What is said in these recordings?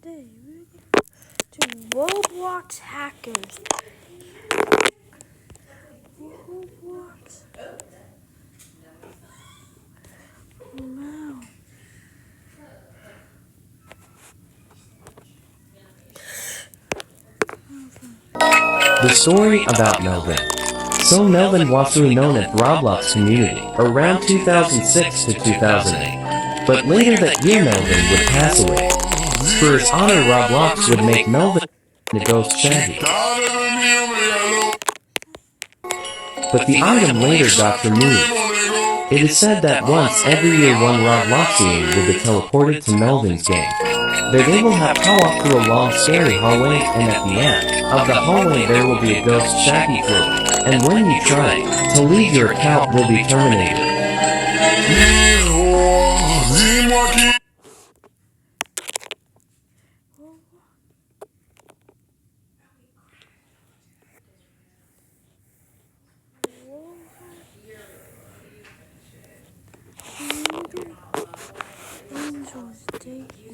today we're to Roblox hackers. Roblox. Wow. The story about Melvin. So Melvin was known at Roblox community around 2006 to 2008. But later that year Melvin would pass away. For his honor Roblox would make Melvin the ghost Shaggy. But the item later got removed. It is said that once every year one Robloxian will be teleported to Melvin's game. There they will have co-op through a long scary hallway, and at the end of the hallway there will be a ghost Shaggy floating. And when you try to leave, your account will be terminated.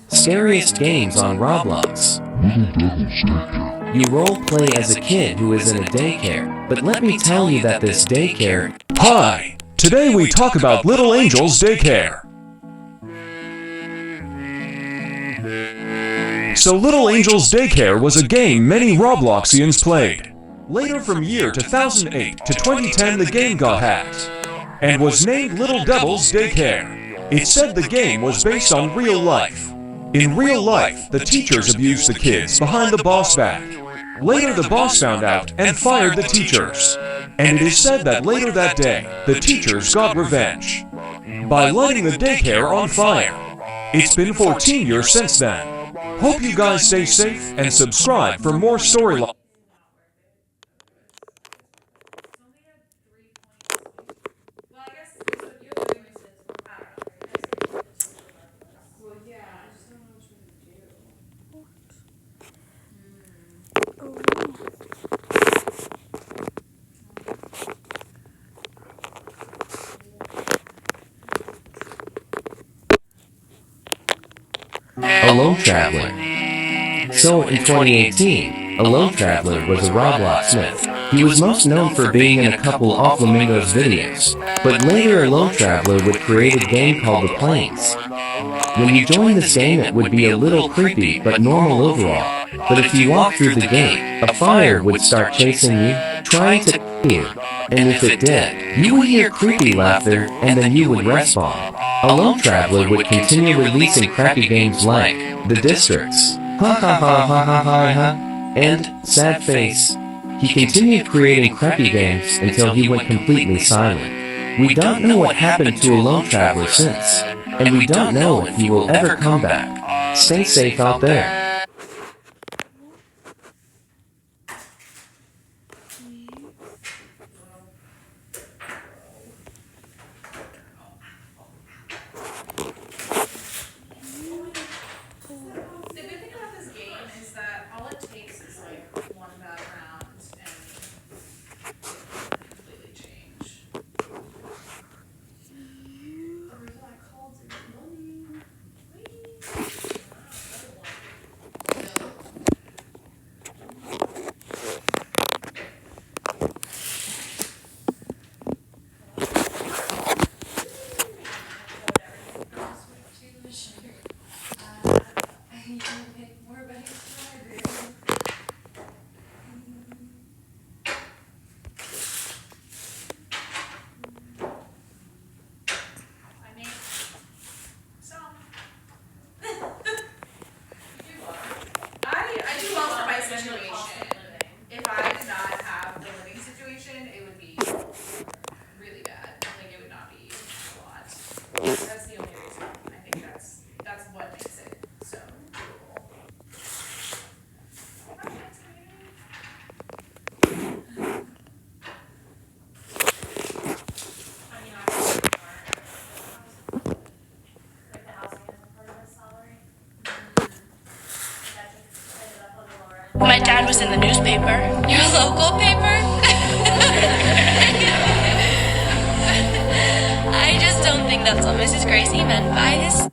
Scariest games on Roblox. You role-play as a kid who is in a daycare, but let me tell you that this daycare... Hi! Today we talk about Little Angels Daycare. So Little Angels Daycare was a game many Robloxians played. Later from year 2008 to 2010 the game got hacked, and was named Little Devils Daycare. It said the game was based on real life. In real life, the teachers abused the kids behind the boss back. Later the boss found out and fired the teachers. And it is said that later that day, the teachers got revenge by lighting the daycare on fire. It's been 14 years since then. Hope you guys stay safe and subscribe for more storylines. Alone Traveler. So in 2018, Alone Traveler was a Roblox myth. He was most known for being in a couple of Flamingos videos, but later Alone Traveler would create a game called The Plains. When you join this game it would be a little creepy but normal overall, but if you walk through the game, a fire would start chasing you, trying to kill you, and if it did, you would hear creepy laughter and then you would respawn. Alone Traveler would continue releasing crappy games like The Districts, ha ha ha ha ha ha ha, and Sad Face. He continued creating crappy games until he went completely silent. We don't know what happened to Alone Traveler since, and we don't know if he will ever come back. Stay safe out there. That's the only reason. I think that's what makes it so doable. My dad was in the newspaper. Your local paper? I just don't think that's what Mrs. Gracie meant by his...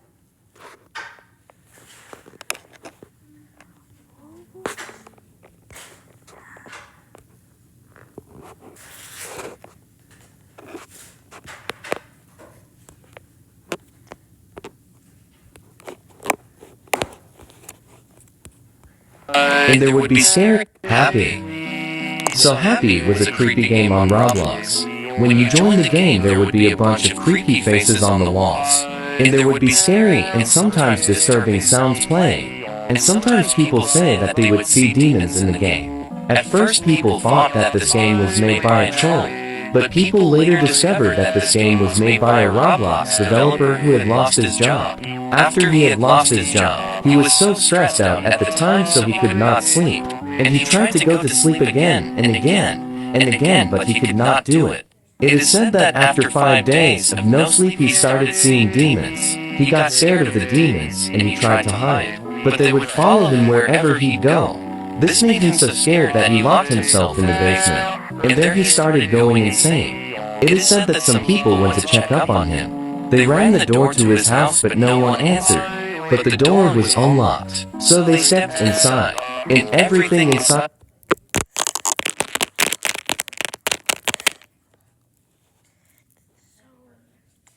and there would be scary Happy. So Happy was a creepy game on Roblox. When you joined the game, there would be a bunch of creepy faces on the walls, and there would be scary and sometimes disturbing sounds playing, and sometimes people say that they would see demons in the game. At first people thought that this game was made by a troll, but people later discovered that this game was made by a Roblox developer who had lost his job. After he had lost his job, he was so stressed out at the time so he could not sleep, and he tried to go to sleep again and again and again, but he could not do it. It is said that after 5 days of no sleep he started seeing demons. He got scared of the demons and he tried to hide, but they would follow him wherever he'd go. This made him so scared that he locked himself in the basement, and there he started going insane. It is said that some people went to check up on him. They rang the door to his house but no one answered, but the door was unlocked. So they stepped inside, and everything inside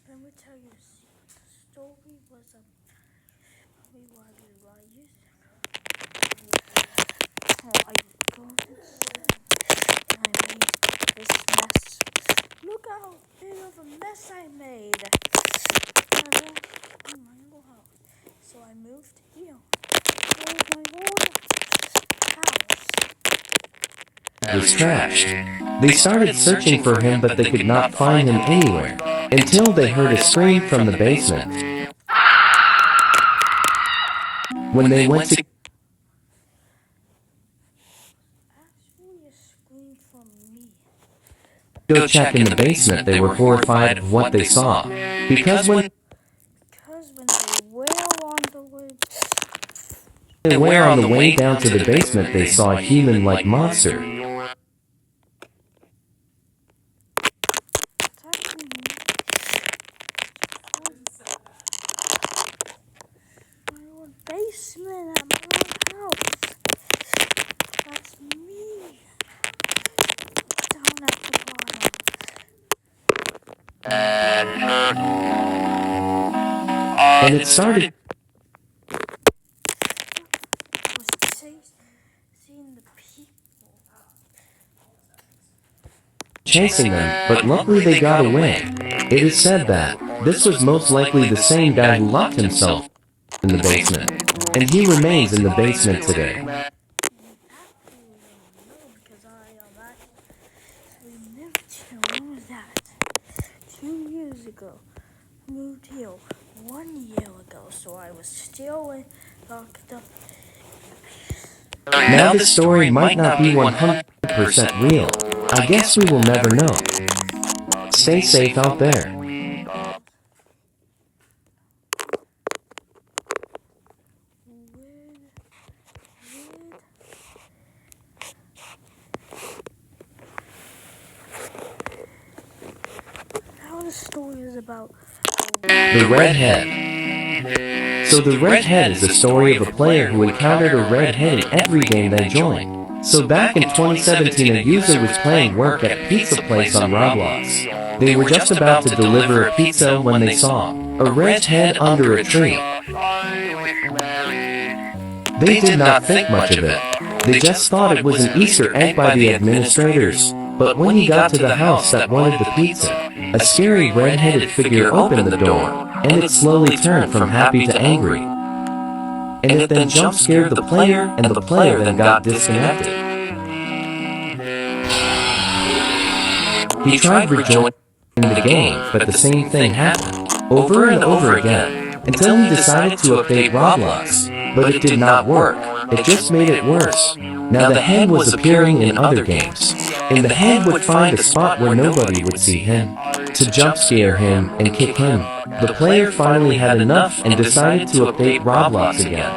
Let me tell you, the story was we were used. I go and I made this mess. Look how big of a mess I made. My whole house. So I moved here. My whole house. was trashed. They started searching for him but they could not find him anywhere, until they heard a scream from the basement. When they went to Actually, a scream from me. go check in the basement, they were horrified of what they saw, because when Because when they were on the way, they were on the way down to the basement, they saw a human-like monster. attacking me. My own basement at my own house. That's me. Down at the bottom. And it started Was seeing the people. chasing them, but luckily they got away. It is said that this was most likely the same guy who locked himself in the basement, and he remains in the basement today. Because I actually moved here. When was that? 2 years ago. Moved here 1 year ago, so I was still locked up. Now this story might not be 100% real. I guess we will never know. Stay safe out there. Now the story is about The Red Head. So the Red Head is the story of a player who encountered a red head in every game they joined. So back in 2017 a user was playing work at a pizza place on Roblox. They were just about to deliver a pizza when they saw a red head under a tree. They did not think much of it. They just thought it was an Easter egg by the administrators. But when he got to the house that wanted the pizza, a scary red-headed figure opened the door, and it slowly turned from happy to angry. And it then jump-scared the player, and the player then got disconnected. He tried rejoining the game, but the same thing happened, over and over again, until he decided to update Roblox. But it did not work, it just made it worse. Now the head was appearing in other games, and the head would find a spot where nobody would see him, to jump scare him and kick him. The player finally had enough and decided to update Roblox again.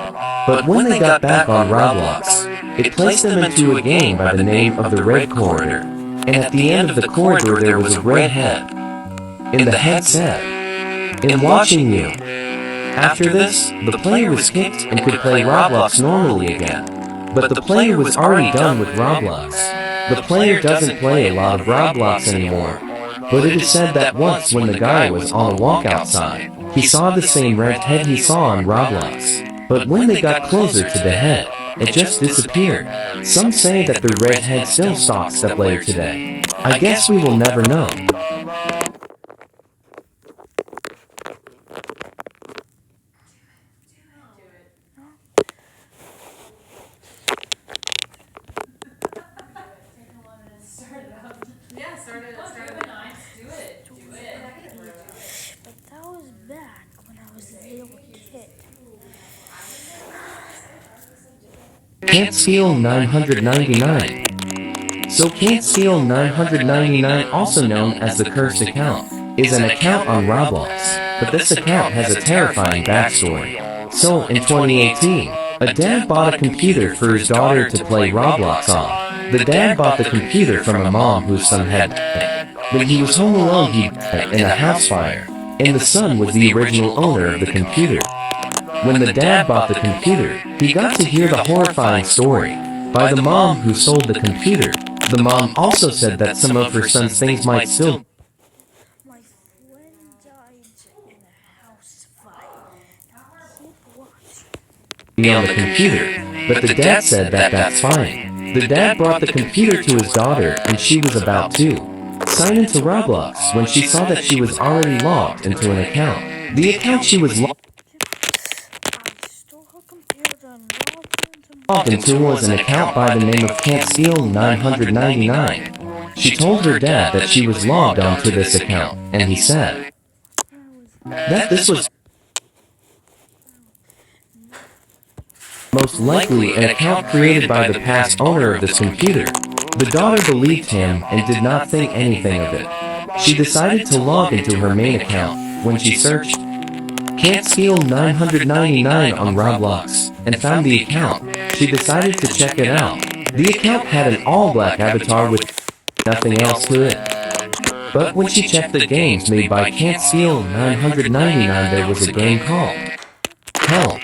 But when they got back on Roblox, it placed them into a game by the name of the Red Corridor, and at the end of the corridor there was a red head. And the head said, "In watching you." After this, the player was kicked and could play Roblox normally again. But the player was already done with Roblox. The player doesn't play a lot of Roblox anymore. But it is said that once when the guy was on a walk outside, he saw the same red head he saw on Roblox. But when they got closer to the head, it just disappeared. Some say that the redhead still stalks Stepladder today. I guess we will never know. Yeah, start it. But that was back when I was a little kid. Can't Steal 999. So Can't Steal 999, also known as the Cursed Account, is an account on Roblox, but this account has a terrifying backstory. So in 2018, a dad bought a computer for his daughter to play Roblox on. The dad bought the computer from a mom whose son had died. When he was home alone, he died in a house fire, and the son was the original owner of the computer. When the dad bought the computer, he got to hear the horrifying story by the mom who sold the computer. The mom also said that some of her son's things might still My friend died in a house fire. Keep watching. be on the computer, but the dad said that that's fine. The dad brought the computer to his daughter and she was about to sign into Roblox when she saw that she was already logged into an account. The account she was I stole her computer and logged into was an account by the name of Can't Steal 999. She told her dad that she was logged onto this account, and he said that this was most likely an account created by the past owner of this computer. The daughter believed him and did not think anything of it. She decided to log into her main account when she searched Can't Steal 999 on Roblox and found the account. She decided to check it out. The account had an all-black avatar with nothing else to it. But when she checked the games made by Can't Steal 999, there was a game called Hell.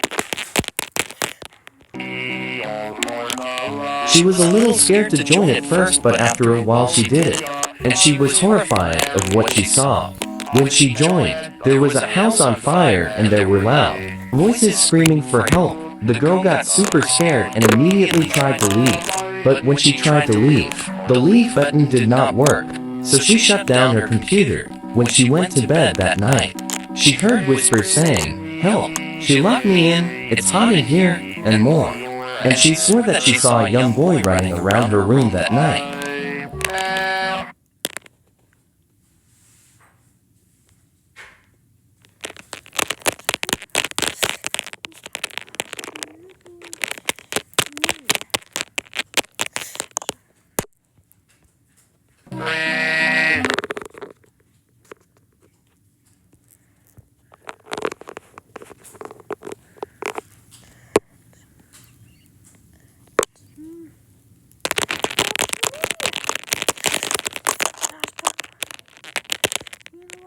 She was a little scared to join it first, but after a while she did it, and she was horrified of what she saw. When she joined, there was a house on fire and there were loud voices screaming for help. The girl got super scared and immediately tried to leave. But when she tried to leave, the leave button did not work, so she shut down her computer. When she went to bed that night, she heard whispers saying, "Help, she locked me in, it's hot in here," and more. And she swore that she saw a young boy running around her room that night.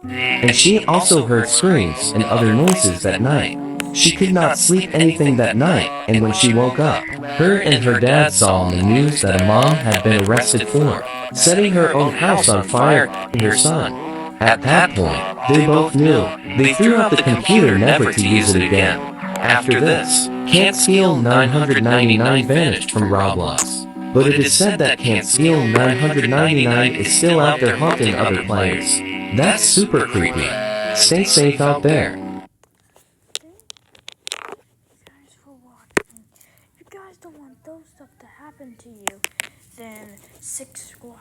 And she also heard screams and other noises that night. She could not sleep anything that night, and when she woke up, her and her dad saw on the news that a mom had been arrested for setting her own house on fire and her son. At that point, they both knew. They threw out the computer never to use it again. After this, Can't Steal 999 vanished from Roblox. But it is said that Can't Steal 999 is still out there haunting other players. That's super creepy. Stay safe out there. Thanks for watching. If you guys don't want those stuff to happen to you, then subscribe.